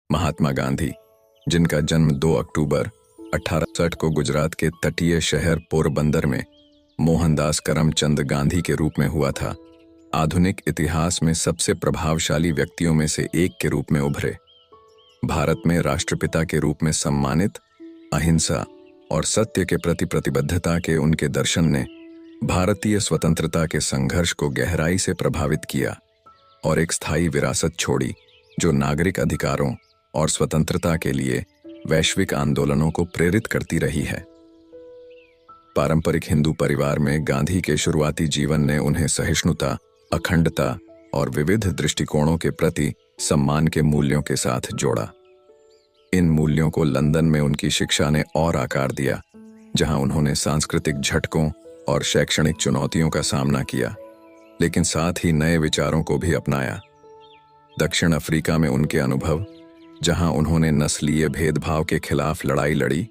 महात्मा गांधी, जिनका जन्म 2 अक्टूबर 1860 को गुजरात के तटीय शहर पोरबंदर में मोहनदास करमचंद गांधी के रूप में हुआ था, आधुनिक इतिहास में सबसे प्रभावशाली व्यक्तियों में से एक के रूप में उभरे। भारत में राष्ट्रपिता के रूप में सम्मानित, अहिंसा और सत्य के प्रति प्रतिबद्धता के उनके दर्शन ने भारतीय स्वतंत्रता के संघर्ष को गहराई से प्रभावित किया और एक स्थायी विरासत छोड़ी जो नागरिक अधिकारों और स्वतंत्रता के लिए वैश्विक आंदोलनों को प्रेरित करती रही है। पारंपरिक हिंदू परिवार में गांधी के शुरुआती जीवन ने उन्हें सहिष्णुता, अखंडता और विविध दृष्टिकोणों के प्रति सम्मान के मूल्यों के साथ जोड़ा। इन मूल्यों को लंदन में उनकी शिक्षा ने और आकार दिया, जहां उन्होंने सांस्कृतिक झटकों और शैक्षणिक चुनौतियों का सामना किया, लेकिन साथ ही नए विचारों को भी अपनाया। दक्षिण अफ्रीका में उनके अनुभव, जहां उन्होंने नस्लीय भेदभाव के खिलाफ लड़ाई लड़ी,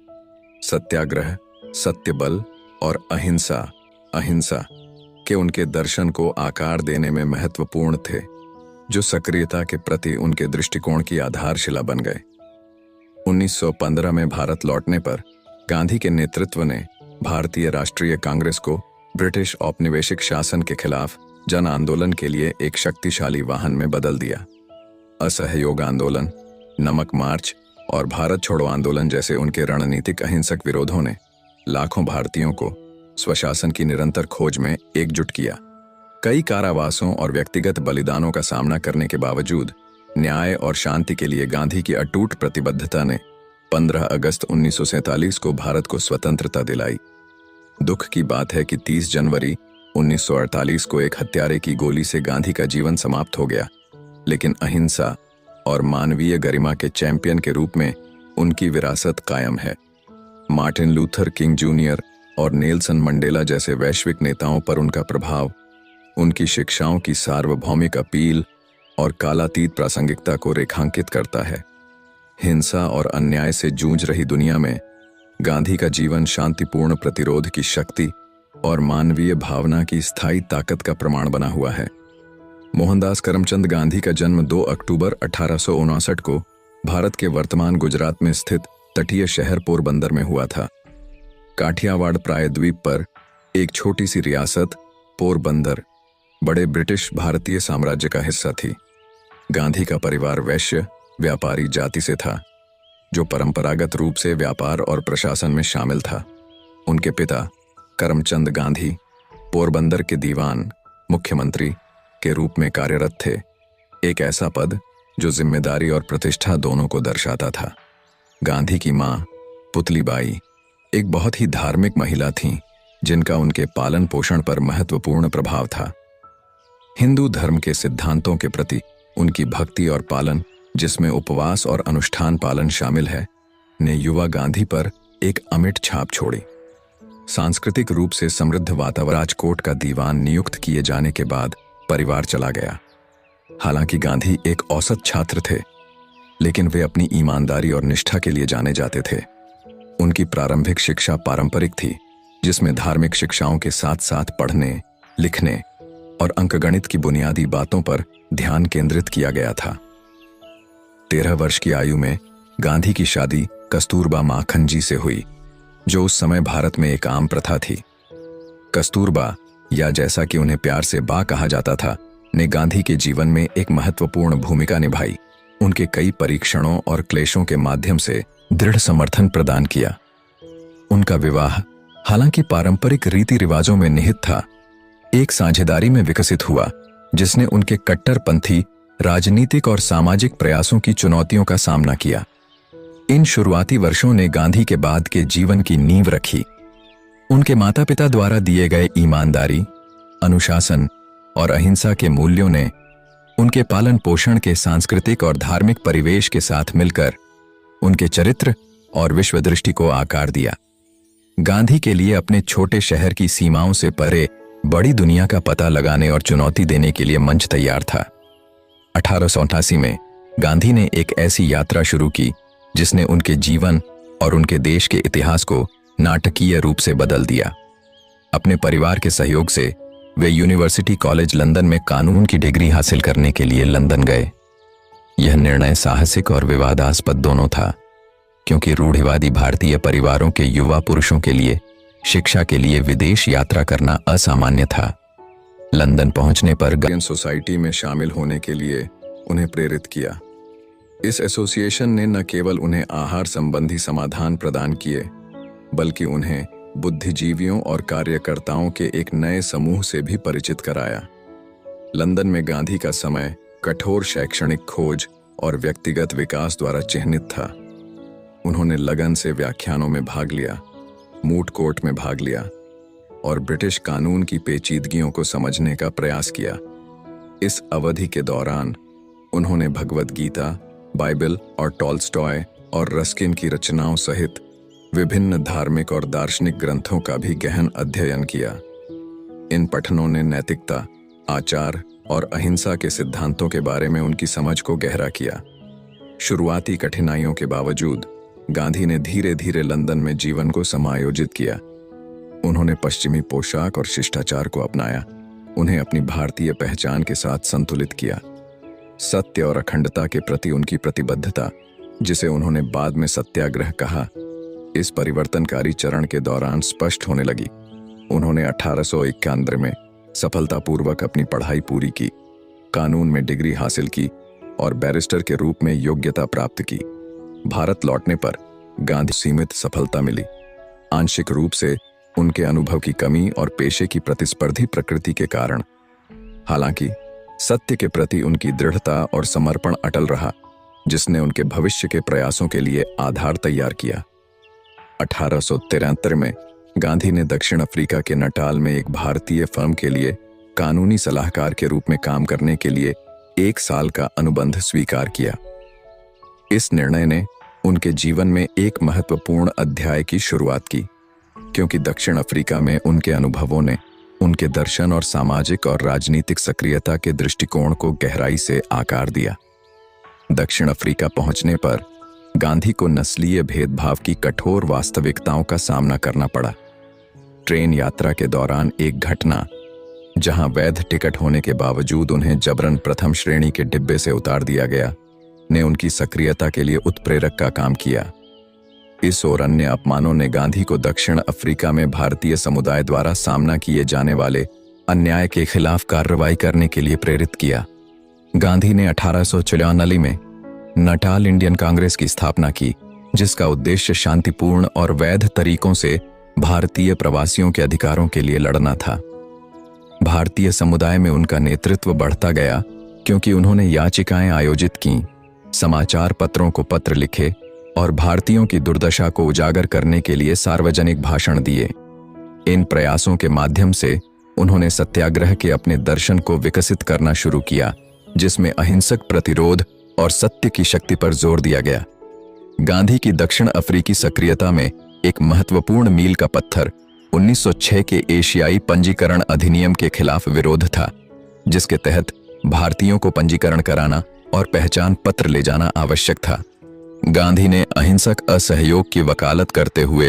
सत्याग्रह, सत्यबल और अहिंसा के उनके दर्शन को आकार देने में महत्वपूर्ण थे, जो सक्रियता के प्रति उनके दृष्टिकोण की आधारशिला बन गए। 1915 में भारत लौटने पर गांधी के नेतृत्व ने भारतीय राष्ट्रीय कांग्रेस को ब्रिटिश औपनिवेशिक शासन के खिलाफ जन आंदोलन के लिए एक शक्तिशाली वाहन में बदल दिया। असहयोग आंदोलन, नमक मार्च और भारत छोड़ो आंदोलन जैसे उनके रणनीतिक अहिंसक विरोधों ने लाखों भारतीयों को स्वशासन की निरंतर खोज में एकजुट किया। कई कारावासों और व्यक्तिगत बलिदानों का सामना करने के बावजूद न्याय और शांति के लिए गांधी की अटूट प्रतिबद्धता ने 15 अगस्त 1947 को भारत को स्वतंत्रता दिलाई। दुख की बात है कि 30 जनवरी 1948 को एक हत्यारे की गोली से गांधी का जीवन समाप्त हो गया, लेकिन अहिंसा और मानवीय गरिमा के चैंपियन के रूप में उनकी विरासत कायम है। मार्टिन लूथर किंग जूनियर और नेल्सन मंडेला जैसे वैश्विक नेताओं पर उनका प्रभाव, उनकी शिक्षाओं की सार्वभौमिक अपील और कालातीत प्रासंगिकता को रेखांकित करता है। हिंसा और अन्याय से जूझ रही दुनिया में गांधी का जीवन शांतिपूर्ण प्रतिरोध की शक्ति और मानवीय भावना की स्थायी ताकत का प्रमाण बना हुआ है। मोहनदास करमचंद गांधी का जन्म 2 अक्टूबर 1859 को भारत के वर्तमान गुजरात में स्थित तटीय शहर पोरबंदर में हुआ था। काठियावाड़ प्रायद्वीप पर एक छोटी सी रियासत पोरबंदर बड़े ब्रिटिश भारतीय साम्राज्य का हिस्सा थी। गांधी का परिवार वैश्य व्यापारी जाति से था, जो परंपरागत रूप से व्यापार और प्रशासन में शामिल था। उनके पिता करमचंद गांधी पोरबंदर के दीवान, मुख्यमंत्री के रूप में कार्यरत थे, एक ऐसा पद जो जिम्मेदारी और प्रतिष्ठा दोनों को दर्शाता था। गांधी की मां पुतलीबाई एक बहुत ही धार्मिक महिला थीं, जिनका उनके पालन पोषण पर महत्वपूर्ण प्रभाव था। हिंदू धर्म के सिद्धांतों के प्रति उनकी भक्ति और पालन, जिसमें उपवास और अनुष्ठान पालन शामिल है, ने युवा गांधी पर एक अमिट छाप छोड़ी। सांस्कृतिक रूप से समृद्ध वातावरण राजकोट का दीवान नियुक्त किए जाने के बाद परिवार चला गया। हालांकि गांधी एक औसत छात्र थे, लेकिन वे अपनी ईमानदारी और निष्ठा के लिए जाने जाते थे। उनकी प्रारंभिक शिक्षा पारंपरिक थी, जिसमें धार्मिक शिक्षाओं के साथ साथ पढ़ने, लिखने और अंकगणित की बुनियादी बातों पर ध्यान केंद्रित किया गया था। 13 वर्ष की आयु में गांधी की शादी कस्तूरबा माखन जी से हुई, जो उस समय भारत में एक आम प्रथा थी। कस्तूरबा, या जैसा कि उन्हें प्यार से बा कहा जाता था, ने गांधी के जीवन में एक महत्वपूर्ण भूमिका निभाई। उनके कई परीक्षणों और क्लेशों के माध्यम से दृढ़ समर्थन प्रदान किया। उनका विवाह, हालांकि पारंपरिक रीति रिवाजों में निहित था, एक साझेदारी में विकसित हुआ, जिसने उनके कट्टरपंथी राजनीतिक और सामाजिक प्रयासों की चुनौतियों का सामना किया। इन शुरुआती वर्षों ने गांधी के बाद के जीवन की नींव रखी। उनके माता पिता द्वारा दिए गए ईमानदारी, अनुशासन और अहिंसा के मूल्यों ने उनके पालन पोषण के सांस्कृतिक और धार्मिक परिवेश के साथ मिलकर उनके चरित्र और विश्वदृष्टि को आकार दिया। गांधी के लिए अपने छोटे शहर की सीमाओं से परे बड़ी दुनिया का पता लगाने और चुनौती देने के लिए मंच तैयार था। 1888 में गांधी ने एक ऐसी यात्रा शुरू की जिसने उनके जीवन और उनके देश के इतिहास को नाटकीय रूप से बदल दिया। अपने परिवार के सहयोग से वे यूनिवर्सिटी कॉलेज लंदन में कानून की डिग्री हासिल करने के लिए लंदन गए। यह निर्णय साहसिक और विवादास्पद दोनों था, क्योंकि रूढ़िवादी भारतीय परिवारों के युवा पुरुषों के लिए शिक्षा के लिए विदेश यात्रा करना असामान्य था। लंदन पहुंचने पर इंडियन सोसाइटी में शामिल होने के लिए उन्हें प्रेरित किया। इस एसोसिएशन ने न केवल उन्हें आहार संबंधी समाधान प्रदान किए, बल्कि उन्हें बुद्धिजीवियों और कार्यकर्ताओं के एक नए समूह से भी परिचित कराया। लंदन में गांधी का समय कठोर शैक्षणिक खोज और व्यक्तिगत विकास द्वारा चिह्नित था। उन्होंने लगन से व्याख्यानों में भाग लिया, मूट कोर्ट में भाग लिया और ब्रिटिश कानून की पेचीदगियों को समझने का प्रयास किया। इस अवधि के दौरान उन्होंने भगवद गीता, बाइबल और टॉल्स्टॉय और रस्किन की रचनाओं सहित विभिन्न धार्मिक और दार्शनिक ग्रंथों का भी गहन अध्ययन किया। इन पठनों ने नैतिकता, आचार और अहिंसा के सिद्धांतों के बारे में उनकी समझ को गहरा किया। शुरुआती कठिनाइयों के बावजूद गांधी ने धीरे धीरे लंदन में जीवन को समायोजित किया। उन्होंने पश्चिमी पोशाक और शिष्टाचार को अपनाया, उन्हें अपनी भारतीय पहचान के साथ संतुलित किया। सत्य और अखंडता के प्रति उनकी प्रतिबद्धता, जिसे उन्होंने बाद में सत्याग्रह कहा, इस परिवर्तनकारी चरण के दौरान स्पष्ट होने लगी। उन्होंने 1891 में सफलतापूर्वक अपनी पढ़ाई पूरी की, कानून में डिग्री हासिल की और बैरिस्टर के रूप में योग्यता प्राप्त की। भारत लौटने पर गांधी सीमित सफलता मिली, आंशिक रूप से उनके अनुभव की कमी और पेशे की प्रतिस्पर्धी प्रकृति के कारण। हालांकि सत्य के प्रति उनकी दृढ़ता और समर्पण अटल रहा, जिसने उनके भविष्य के प्रयासों के लिए आधार तैयार किया। 1873 में गांधी ने दक्षिण अफ्रीका के नटाल में एक भारतीय फर्म के लिए कानूनी सलाहकार के रूप में काम करने के लिए 1 साल का अनुबंध स्वीकार किया। इस निर्णय ने उनके जीवन में एक महत्वपूर्ण अध्याय की शुरुआत की, क्योंकि दक्षिण अफ्रीका में उनके अनुभवों ने उनके दर्शन और सामाजिक और राजनीतिक सक्रियता के दृष्टिकोण को गहराई से आकार दिया। दक्षिण अफ्रीका पहुंचने पर गांधी को नस्लीय भेदभाव की कठोर वास्तविकताओं का सामना करना पड़ा। ट्रेन यात्रा के दौरान एक घटना, जहां वैध टिकट होने के बावजूद उन्हें जबरन प्रथम श्रेणी के डिब्बे से उतार दिया गया, ने उनकी सक्रियता के लिए उत्प्रेरक का काम किया। इस और अन्य अपमानों ने गांधी को दक्षिण अफ्रीका में भारतीय समुदाय द्वारा सामना किए जाने वाले अन्याय के खिलाफ कार्रवाई करने के लिए प्रेरित किया। गांधी ने 1894 में नटाल इंडियन कांग्रेस की स्थापना की, जिसका उद्देश्य शांतिपूर्ण और वैध तरीकों से भारतीय प्रवासियों के अधिकारों के लिए लड़ना था। भारतीय समुदाय में उनका नेतृत्व बढ़ता गया, क्योंकि उन्होंने याचिकाएं आयोजित की, समाचार पत्रों को पत्र लिखे और भारतीयों की दुर्दशा को उजागर करने के लिए सार्वजनिक भाषण दिए। इन प्रयासों के माध्यम से उन्होंने सत्याग्रह के अपने दर्शन को विकसित करना शुरू किया, जिसमें अहिंसक प्रतिरोध और सत्य की शक्ति पर जोर दिया गया। गांधी की दक्षिण अफ्रीकी सक्रियता में एक महत्वपूर्ण मील का पत्थर 1906 के एशियाई पंजीकरण अधिनियम के खिलाफ विरोध था, जिसके तहत भारतीयों को पंजीकरण कराना और पहचान पत्र ले जाना आवश्यक था। गांधी ने अहिंसक असहयोग की वकालत करते हुए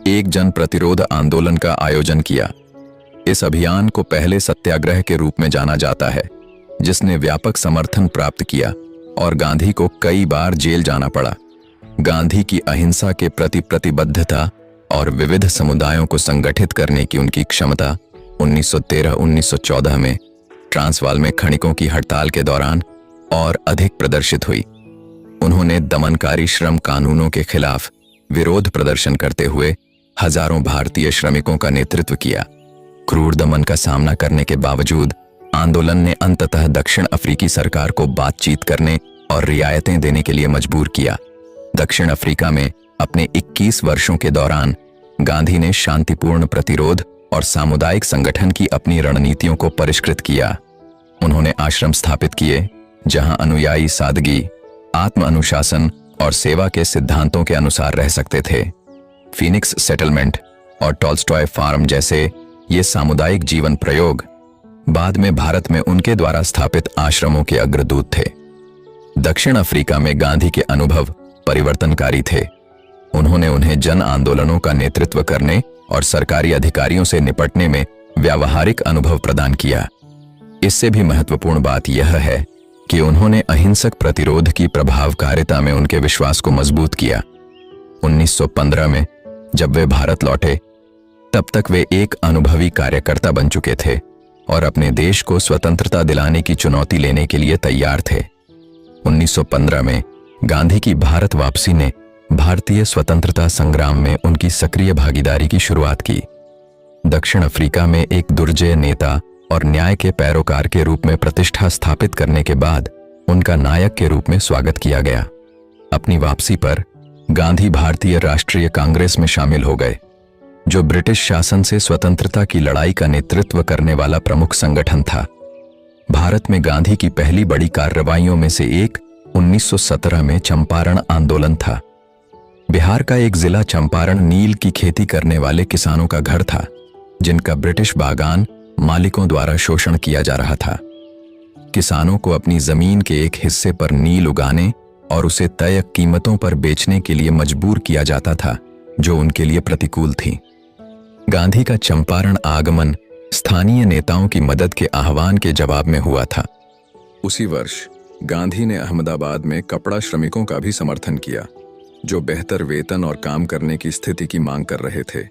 एक जन प्रतिरोध आंदोलन का आयोजन किया। इस अभियान को पहले सत्याग्रह के रूप में जाना जाता है, जिसने व्यापक समर्थन प्राप्त किया और गांधी को कई बार जेल जाना पड़ा। गांधी की अहिंसा के प्रति प्रतिबद्धता और विविध समुदायों को संगठित करने की उनकी क्षमता 1913-1914 में ट्रांसवाल में खनिकों की हड़ताल के दौरान और अधिक प्रदर्शित हुई। उन्होंने दमनकारी श्रम कानूनों के खिलाफ विरोध प्रदर्शन करते हुए हजारों भारतीय श्रमिकों का नेतृत्व किया। क्रूर दमन का सामना करने के बावजूद आंदोलन ने अंततः दक्षिण अफ्रीकी सरकार को बातचीत करने और रियायतें देने के लिए मजबूर किया। दक्षिण अफ्रीका में अपने 21 वर्षों के दौरान गांधी ने शांतिपूर्ण प्रतिरोध और सामुदायिक संगठन की अपनी रणनीतियों को परिष्कृत किया। उन्होंने आश्रम स्थापित किए, जहां अनुयायी सादगी, आत्म अनुशासन और सेवा के सिद्धांतों के अनुसार रह सकते थे। फीनिक्स सेटलमेंट और टॉल्स्टॉय फार्म जैसे ये सामुदायिक जीवन प्रयोग बाद में भारत में उनके द्वारा स्थापित आश्रमों के अग्रदूत थे। दक्षिण अफ्रीका में गांधी के अनुभव परिवर्तनकारी थे। उन्होंने उन्हें जन आंदोलनों का नेतृत्व करने और सरकारी अधिकारियों से निपटने में व्यावहारिक अनुभव प्रदान किया। इससे भी महत्वपूर्ण बात यह है कि उन्होंने अहिंसक प्रतिरोध की प्रभावकारिता में उनके विश्वास को मजबूत किया। 1915 में जब वे भारत लौटे, तब तक वे एक अनुभवी कार्यकर्ता बन चुके थे और अपने देश को स्वतंत्रता दिलाने की चुनौती लेने के लिए तैयार थे। 1915 में गांधी की भारत वापसी ने भारतीय स्वतंत्रता संग्राम में उनकी सक्रिय भागीदारी की शुरुआत की। दक्षिण अफ्रीका में एक दुर्जय नेता और न्याय के पैरोकार के रूप में प्रतिष्ठा स्थापित करने के बाद उनका नायक के रूप में स्वागत किया गया। अपनी वापसी पर गांधी भारतीय राष्ट्रीय कांग्रेस में शामिल हो गए, जो ब्रिटिश शासन से स्वतंत्रता की लड़ाई का नेतृत्व करने वाला प्रमुख संगठन था। भारत में गांधी की पहली बड़ी कार्रवाइयों में से एक 1917 में चंपारण आंदोलन था। बिहार का एक जिला चंपारण नील की खेती करने वाले किसानों का घर था, जिनका ब्रिटिश बागान मालिकों द्वारा शोषण किया जा रहा था। किसानों को अपनी जमीन के एक हिस्से पर नील उगाने और उसे तय कीमतों पर बेचने के लिए मजबूर किया जाता था, जो उनके लिए प्रतिकूल थी। गांधी का चंपारण आगमन स्थानीय नेताओं की मदद के आह्वान के जवाब में हुआ था। उसी वर्ष गांधी ने अहमदाबाद में कपड़ा श्रमिकों का भी समर्थन किया, जो बेहतर वेतन और काम करने की स्थिति की मांग कर रहे थे।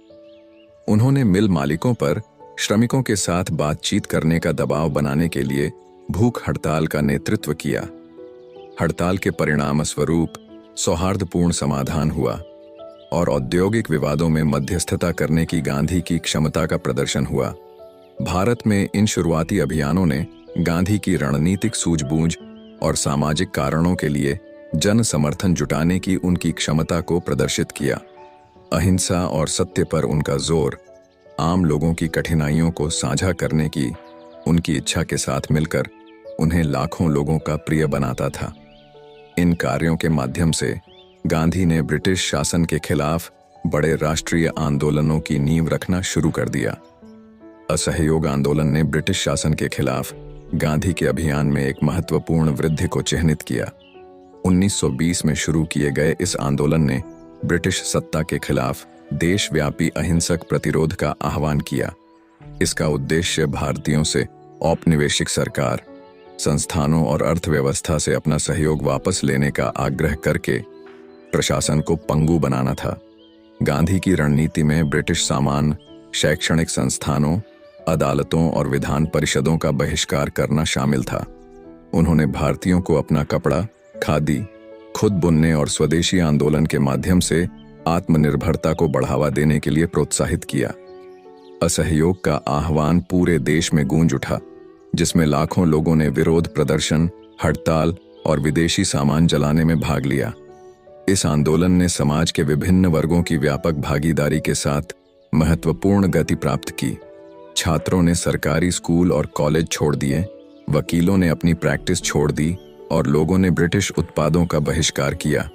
उन्होंने मिल मालिकों पर श्रमिकों के साथ बातचीत करने का दबाव बनाने के लिए भूख हड़ताल का नेतृत्व किया। हड़ताल के परिणामस्वरूप सौहार्दपूर्ण समाधान हुआ और औद्योगिक विवादों में मध्यस्थता करने की गांधी की क्षमता का प्रदर्शन हुआ। भारत में इन शुरुआती अभियानों ने गांधी की रणनीतिक सूझबूझ और सामाजिक कारणों के लिए जन समर्थन जुटाने की उनकी क्षमता को प्रदर्शित किया। अहिंसा और सत्य पर उनका जोर आम लोगों की कठिनाइयों को साझा करने की उनकी इच्छा के साथ मिलकर उन्हें लाखों लोगों का प्रिय बनाता था। इन कार्यों के माध्यम से गांधी ने ब्रिटिश शासन के खिलाफ बड़े राष्ट्रीय आंदोलनों की नींव रखना शुरू कर दिया। असहयोग आंदोलन ने ब्रिटिश शासन के खिलाफ गांधी के अभियान में एक महत्वपूर्ण वृद्धि को चिह्नित किया। 1920 में शुरू किए गए इस आंदोलन ने ब्रिटिश सत्ता के खिलाफ देशव्यापी अहिंसक प्रतिरोध का आह्वान किया। इसका उद्देश्य भारतीयों से औपनिवेशिक सरकार, संस्थानों और अर्थव्यवस्था से अपना सहयोग वापस लेने का आग्रह करके प्रशासन को पंगु बनाना था। गांधी की रणनीति में ब्रिटिश सामान, शैक्षणिक संस्थानों, अदालतों और विधान परिषदों का बहिष्कार करना शामिल था। उन्होंने भारतीयों को अपना कपड़ा, खादी, खुद बुनने और स्वदेशी आंदोलन के माध्यम से आत्मनिर्भरता को बढ़ावा देने के लिए प्रोत्साहित किया। असहयोग का आह्वान पूरे देश में गूंज उठा, जिसमें लाखों लोगों ने विरोध प्रदर्शन, हड़ताल और विदेशी सामान जलाने में भाग लिया। इस आंदोलन ने समाज के विभिन्न वर्गों की व्यापक भागीदारी के साथ महत्वपूर्ण गति प्राप्त की। छात्रों ने सरकारी स्कूल और कॉलेज छोड़ दिए, वकीलों ने अपनी प्रैक्टिस छोड़ दी और लोगों ने ब्रिटिश उत्पादों का बहिष्कार किया।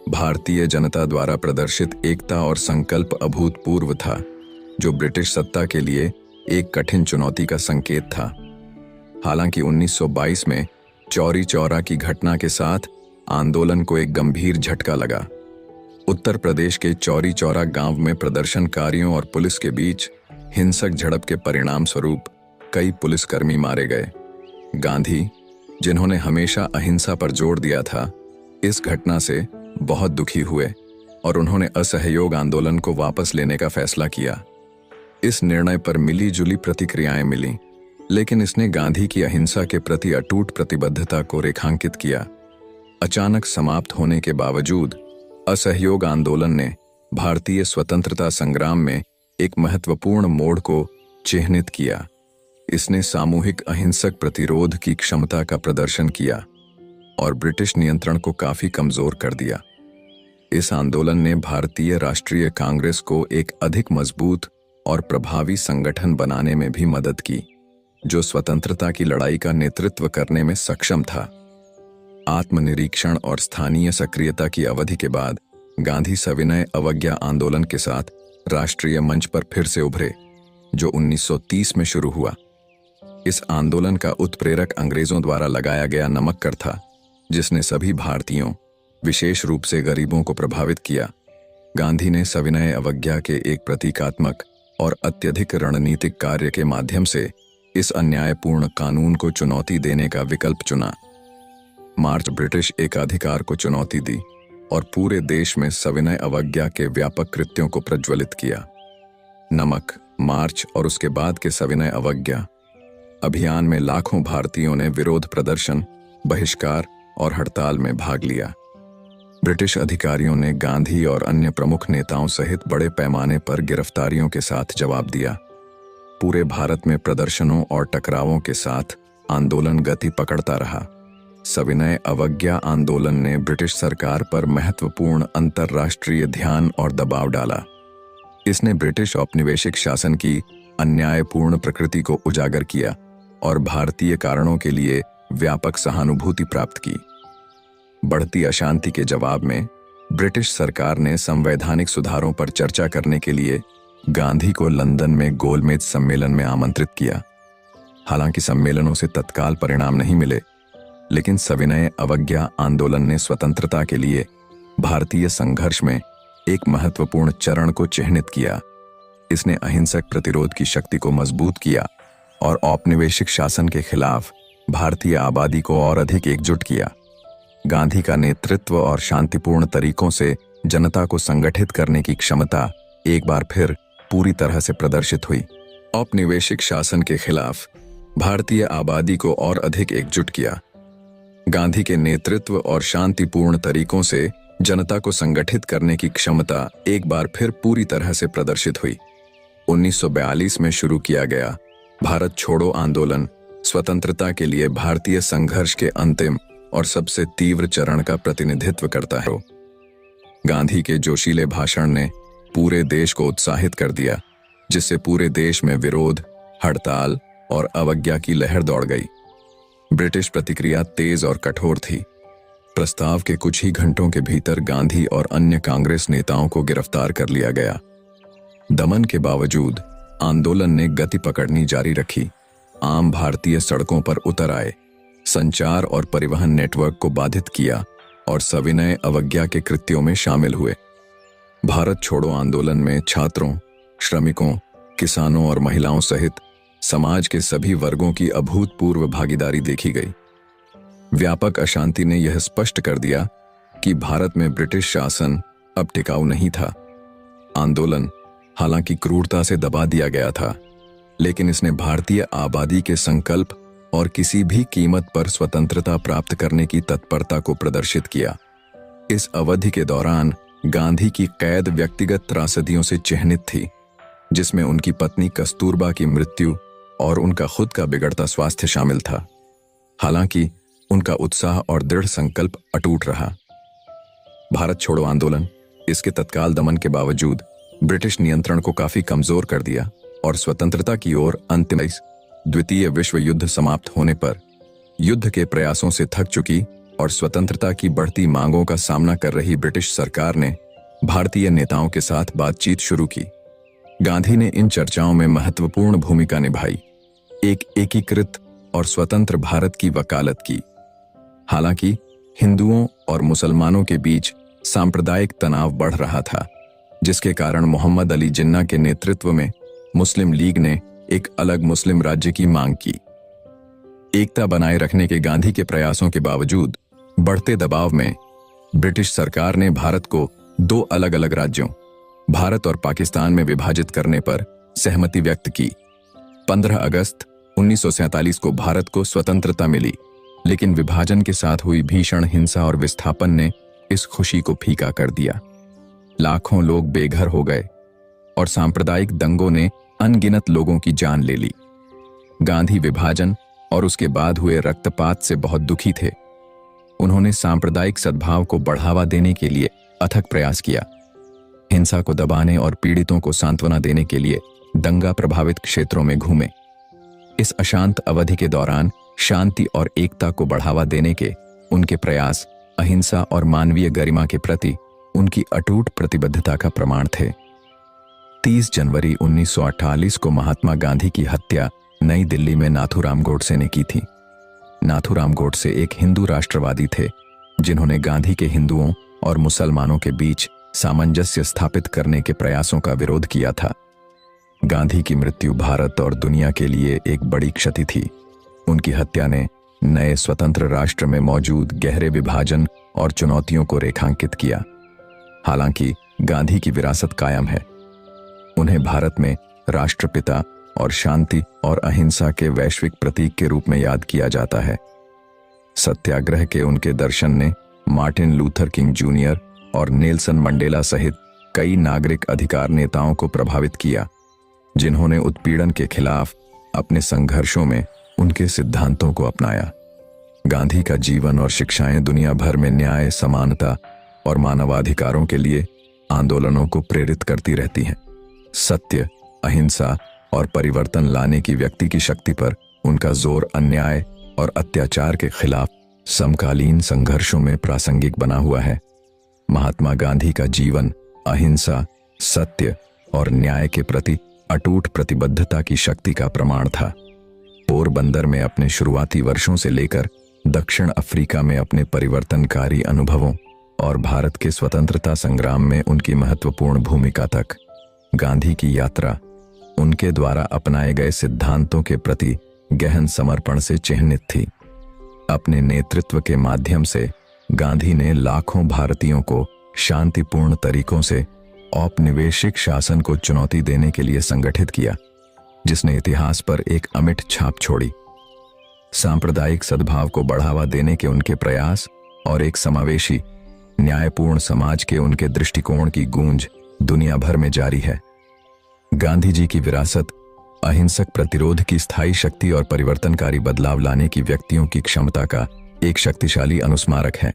भारतीय जनता द्वारा प्रदर्शित एकता और संकल्प अभूतपूर्व था, जो ब्रिटिश सत्ता के लिए एक कठिन चुनौती का संकेत था। हालांकि 1922 में चौरी चौरा की घटना के साथ आंदोलन को एक गंभीर झटका लगा। उत्तर प्रदेश के चौरी चौरा गांव में प्रदर्शनकारियों और पुलिस के बीच हिंसक झड़प के परिणाम स्वरूप कई पुलिसकर्मी मारे गए। गांधी, जिन्होंने हमेशा अहिंसा पर जोर दिया था, इस घटना से बहुत दुखी हुए और उन्होंने असहयोग आंदोलन को वापस लेने का फैसला किया। इस निर्णय पर मिली जुली प्रतिक्रियाएं मिलीं, लेकिन इसने गांधी की अहिंसा के प्रति अटूट प्रतिबद्धता को रेखांकित किया। अचानक समाप्त होने के बावजूद असहयोग आंदोलन ने भारतीय स्वतंत्रता संग्राम में एक महत्वपूर्ण मोड़ को चिह्नित किया। इसने सामूहिक अहिंसक प्रतिरोध की क्षमता का प्रदर्शन किया और ब्रिटिश नियंत्रण को काफी कमजोर कर दिया। इस आंदोलन ने भारतीय राष्ट्रीय कांग्रेस को एक अधिक मजबूत और प्रभावी संगठन बनाने में भी मदद की, जो स्वतंत्रता की लड़ाई का नेतृत्व करने में सक्षम था। आत्मनिरीक्षण और स्थानीय सक्रियता की अवधि के बाद गांधी सविनय अवज्ञा आंदोलन के साथ राष्ट्रीय मंच पर फिर से उभरे, जो 1930 में शुरू हुआ। इस आंदोलन का उत्प्रेरक अंग्रेजों द्वारा लगाया गया नमक कर था, जिसने सभी भारतीयों, विशेष रूप से गरीबों को प्रभावित किया। गांधी ने सविनय अवज्ञा के एक प्रतीकात्मक और अत्यधिक रणनीतिक कार्य के माध्यम से इस अन्यायपूर्ण कानून को चुनौती देने का विकल्प चुना। मार्च ब्रिटिश एकाधिकार को चुनौती दी और पूरे देश में सविनय अवज्ञा के व्यापक कृत्यों को प्रज्वलित किया। नमक, मार्च और उसके बाद के सविनय अवज्ञा अभियान में लाखों भारतीयों ने विरोध प्रदर्शन, बहिष्कार और हड़ताल में भाग लिया। ब्रिटिश अधिकारियों ने गांधी और अन्य प्रमुख नेताओं सहित बड़े पैमाने पर गिरफ्तारियों के साथ जवाब दिया। पूरे भारत में प्रदर्शनों और टकरावों के साथ आंदोलन गति पकड़ता रहा। सविनय अवज्ञा आंदोलन ने ब्रिटिश सरकार पर महत्वपूर्ण अंतर्राष्ट्रीय ध्यान और दबाव डाला। इसने ब्रिटिश औपनिवेशिक शासन की अन्यायपूर्ण प्रकृति को उजागर किया और भारतीय कारणों के लिए व्यापक सहानुभूति प्राप्त की। बढ़ती अशांति के जवाब में ब्रिटिश सरकार ने संवैधानिक सुधारों पर चर्चा करने के लिए गांधी को लंदन में गोलमेज सम्मेलन में आमंत्रित किया। हालांकि सम्मेलनों से तत्काल परिणाम नहीं मिले, लेकिन सविनय अवज्ञा आंदोलन ने स्वतंत्रता के लिए भारतीय संघर्ष में एक महत्वपूर्ण चरण को चिह्नित किया। इसने अहिंसक प्रतिरोध की शक्ति को मजबूत किया और औपनिवेशिक शासन के खिलाफ भारतीय आबादी को और अधिक एकजुट किया। गांधी का नेतृत्व और शांतिपूर्ण तरीकों से जनता को संगठित करने की क्षमता एक बार फिर पूरी तरह से प्रदर्शित हुई। औपनिवेशिक शासन के खिलाफ भारतीय आबादी को और अधिक एकजुट किया। गांधी के नेतृत्व और शांतिपूर्ण तरीकों से जनता को संगठित करने की क्षमता एक बार फिर पूरी तरह से प्रदर्शित हुई। 1942 में शुरू किया गया भारत छोड़ो आंदोलन स्वतंत्रता के लिए भारतीय संघर्ष के अंतिम और सबसे तीव्र चरण का प्रतिनिधित्व करता है। गांधी के जोशीले भाषण ने पूरे देश को उत्साहित कर दिया, जिससे पूरे देश में विरोध, हड़ताल और अवज्ञा की लहर दौड़ गई। ब्रिटिश प्रतिक्रिया तेज और कठोर थी। प्रस्ताव के कुछ ही घंटों के भीतर गांधी और अन्य कांग्रेस नेताओं को गिरफ्तार कर लिया गया। दमन के बावजूद आंदोलन ने गति पकड़नी जारी रखी। आम भारतीय सड़कों पर उतर आए, संचार और परिवहन नेटवर्क को बाधित किया और सविनय अवज्ञा के कृत्यों में शामिल हुए। भारत छोड़ो आंदोलन में छात्रों, श्रमिकों, किसानों और महिलाओं सहित समाज के सभी वर्गों की अभूतपूर्व भागीदारी देखी गई। व्यापक अशांति ने यह स्पष्ट कर दिया कि भारत में ब्रिटिश शासन अब टिकाऊ नहीं था। आंदोलन हालांकि क्रूरता से दबा दिया गया था, लेकिन इसने भारतीय आबादी के संकल्प और किसी भी कीमत पर स्वतंत्रता प्राप्त करने की तत्परता को प्रदर्शित किया। इस अवधि के दौरान गांधी की कैद व्यक्तिगत त्रासदियों से चिह्नित थी, जिसमें उनकी पत्नी कस्तूरबा की मृत्यु और उनका खुद का बिगड़ता स्वास्थ्य शामिल था। हालांकि उनका उत्साह और दृढ़ संकल्प अटूट रहा। भारत छोड़ो आंदोलन इसके तत्काल दमन के बावजूद ब्रिटिश नियंत्रण को काफी कमजोर कर दिया और स्वतंत्रता की ओर अंतिम द्वितीय विश्व युद्ध समाप्त होने पर युद्ध के प्रयासों से थक चुकी और स्वतंत्रता की बढ़ती मांगों का सामना कर रही ब्रिटिश सरकार ने भारतीय नेताओं के साथ बातचीत शुरू की। गांधी ने इन चर्चाओं में महत्वपूर्ण भूमिका निभाई, एक एकीकृत और स्वतंत्र भारत की वकालत की। हालांकि हिंदुओं और मुसलमानों के बीच सांप्रदायिक तनाव बढ़ रहा था, जिसके कारण मोहम्मद अली जिन्ना के नेतृत्व में मुस्लिम लीग ने एक अलग मुस्लिम राज्य की मांग की। एकता बनाए रखने के गांधी के प्रयासों के बावजूद बढ़ते दबाव में ब्रिटिश सरकार ने भारत को दो अलग अलग राज्यों, भारत और पाकिस्तान में विभाजित करने पर सहमति व्यक्त की। 15 अगस्त 1947 को भारत को स्वतंत्रता मिली, लेकिन विभाजन के साथ हुई भीषण हिंसा और विस्थापन ने इस खुशी को फीका कर दिया। लाखों लोग बेघर हो गए और सांप्रदायिक दंगों ने अनगिनत लोगों की जान ले ली। गांधी विभाजन और उसके बाद हुए रक्तपात से बहुत दुखी थे। उन्होंने सांप्रदायिक सद्भाव को बढ़ावा देने के लिए अथक प्रयास किया। हिंसा को दबाने और पीड़ितों को सांत्वना देने के लिए दंगा प्रभावित क्षेत्रों में घूमे। इस अशांत अवधि के दौरान शांति और एकता को बढ़ावा देने के उनके प्रयास अहिंसा और मानवीय गरिमा के प्रति उनकी अटूट प्रतिबद्धता का प्रमाण थे। 30 जनवरी 1948 को महात्मा गांधी की हत्या नई दिल्ली में नाथूराम गोडसे ने की थी। नाथूराम गोडसे एक हिंदू राष्ट्रवादी थे, जिन्होंने गांधी के हिंदुओं और मुसलमानों के बीच सामंजस्य स्थापित करने के प्रयासों का विरोध किया था। गांधी की मृत्यु भारत और दुनिया के लिए एक बड़ी क्षति थी। उनकी हत्या ने नए स्वतंत्र राष्ट्र में मौजूद गहरे विभाजन और चुनौतियों को रेखांकित किया। हालांकि गांधी की विरासत कायम है। उन्हें भारत में राष्ट्रपिता और शांति और अहिंसा के वैश्विक प्रतीक के रूप में याद किया जाता है। सत्याग्रह के उनके दर्शन ने मार्टिन लूथर किंग जूनियर और नेल्सन मंडेला सहित कई नागरिक अधिकार नेताओं को प्रभावित किया, जिन्होंने उत्पीड़न के खिलाफ अपने संघर्षों में उनके सिद्धांतों को अपनाया। गांधी का जीवन और शिक्षाएं दुनिया भर में न्याय, समानता और मानवाधिकारों के लिए आंदोलनों को प्रेरित करती रहती हैं। सत्य, अहिंसा और परिवर्तन लाने की व्यक्ति की शक्ति पर उनका जोर अन्याय और अत्याचार के खिलाफ समकालीन संघर्षों में प्रासंगिक बना हुआ है। महात्मा गांधी का जीवन अहिंसा, सत्य और न्याय के प्रति अटूट प्रतिबद्धता की शक्ति का प्रमाण था। पोरबंदर में अपने शुरुआती वर्षों से लेकर दक्षिण अफ्रीका में अपने परिवर्तनकारी अनुभवों और भारत के स्वतंत्रता संग्राम में उनकी महत्वपूर्ण भूमिका तक, गांधी की यात्रा उनके द्वारा अपनाए गए सिद्धांतों के प्रति गहन समर्पण से चिह्नित थी। अपने नेतृत्व के माध्यम से गांधी ने लाखों भारतीयों को शांतिपूर्ण तरीकों से औपनिवेशिक शासन को चुनौती देने के लिए संगठित किया, जिसने इतिहास पर एक अमिट छाप छोड़ी। सांप्रदायिक सद्भाव को बढ़ावा देने के उनके प्रयास और एक समावेशी, न्यायपूर्ण समाज के उनके दृष्टिकोण की गूंज दुनिया भर में जारी है। गांधी जी की विरासत अहिंसक प्रतिरोध की स्थायी शक्ति और परिवर्तनकारी बदलाव लाने की व्यक्तियों की क्षमता का एक शक्तिशाली अनुस्मारक है।